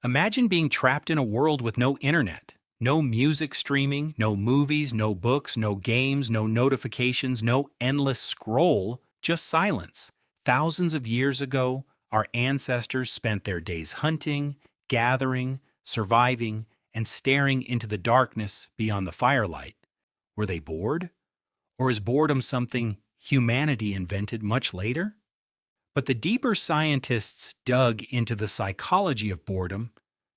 Imagine being trapped in a world with no internet, no music streaming, no movies, no books, no games, no notifications, no endless scroll, just silence. Thousands of years ago, our ancestors spent their days hunting, gathering, surviving, and staring into the darkness beyond the firelight. Were they bored? Or is boredom something humanity invented much later? But the deeper scientists dug into the psychology of boredom,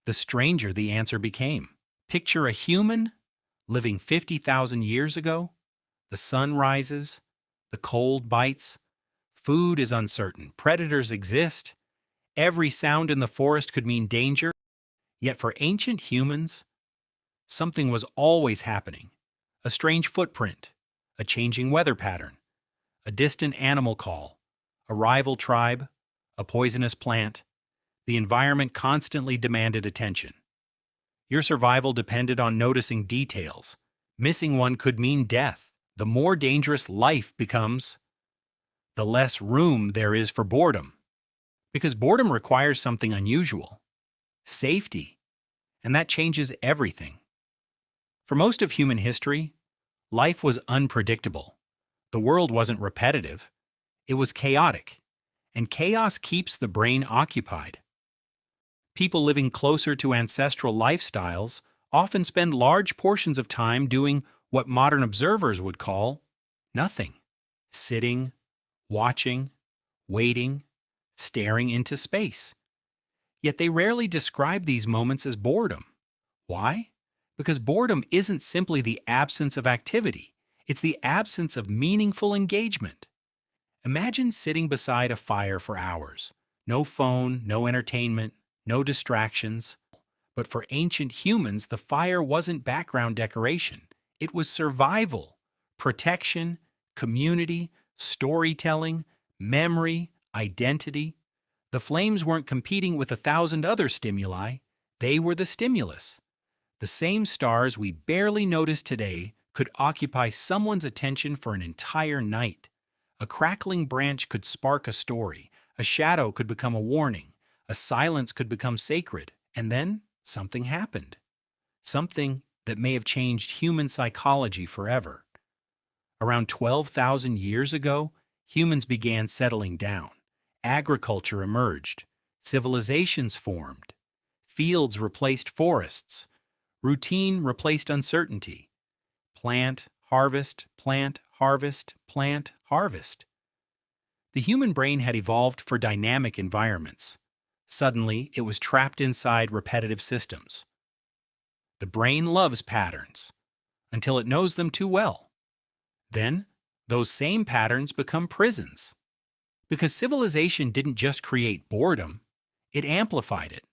the stranger the answer became. Picture a human living 50,000 years ago. The sun rises, the cold bites, food is uncertain, predators exist, every sound in the forest could mean danger. Yet for ancient humans, something was always happening. A strange footprint, a changing weather pattern, a distant animal call, a rival tribe, a poisonous plant. The environment constantly demanded attention. Your survival depended on noticing details. Missing one could mean death. The more dangerous life becomes, the less room there is for boredom. Because boredom requires something unusual: safety. And that changes everything. For most of human history, life was unpredictable. The world wasn't repetitive. It was chaotic. And chaos keeps the brain occupied. People living closer to ancestral lifestyles often spend large portions of time doing what modern observers would call nothing. Sitting, watching, waiting, staring into space. Yet they rarely describe these moments as boredom. Why? Because boredom isn't simply the absence of activity, it's the absence of meaningful engagement. Imagine sitting beside a fire for hours. No phone, no entertainment, no distractions. But for ancient humans, the fire wasn't background decoration. It was survival, protection, community, storytelling, memory, identity. The flames weren't competing with 1,000 other stimuli. They were the stimulus. The same stars we barely notice today could occupy someone's attention for an entire night. A crackling branch could spark a story. A shadow could become a warning. A silence could become sacred. And then something happened. Something that may have changed human psychology forever. Around 12,000 years ago, humans began settling down. Agriculture emerged. Civilizations formed. Fields replaced forests. Routine replaced uncertainty. Plant, harvest, plant, harvest, plant, harvest. The human brain had evolved for dynamic environments. Suddenly, it was trapped inside repetitive systems. The brain loves patterns until it knows them too well. Then, those same patterns become prisons. Because civilization didn't just create boredom, it amplified it.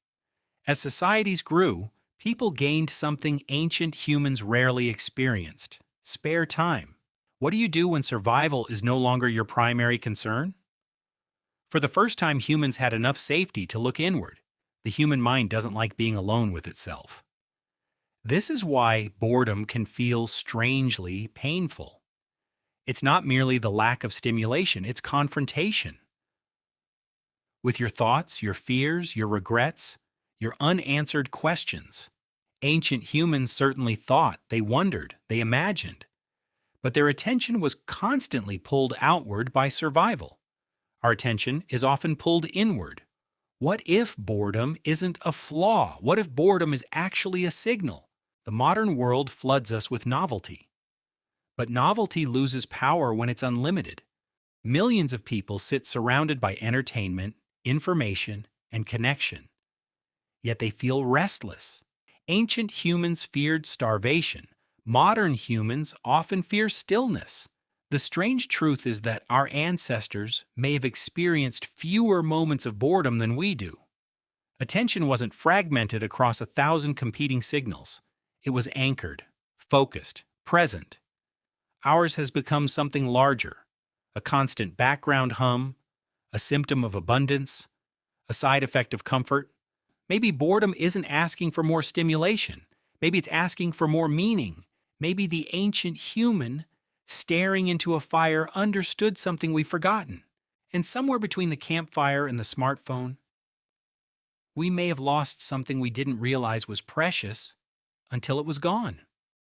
As societies grew, people gained something ancient humans rarely experienced: spare time. What do you do when survival is no longer your primary concern? For the first time, humans had enough safety to look inward. The human mind doesn't like being alone with itself. This is why boredom can feel strangely painful. It's not merely the lack of stimulation, it's confrontation. With your thoughts, your fears, your regrets, your unanswered questions. Ancient humans certainly thought, they wondered, they imagined. But their attention was constantly pulled outward by survival. Our attention is often pulled inward. What if boredom isn't a flaw? What if boredom is actually a signal? The modern world floods us with novelty. But novelty loses power when it's unlimited. Millions of people sit surrounded by entertainment, information, and connection. Yet they feel restless. Ancient humans feared starvation. Modern humans often fear stillness. The strange truth is that our ancestors may have experienced fewer moments of boredom than we do. Attention wasn't fragmented across 1,000 competing signals. It was anchored, focused, present. Ours has become something larger: a constant background hum, a symptom of abundance, a side effect of comfort. Maybe boredom isn't asking for more stimulation. Maybe it's asking for more meaning. Maybe the ancient human staring into a fire understood something we've forgotten. And somewhere between the campfire and the smartphone, we may have lost something we didn't realize was precious until it was gone.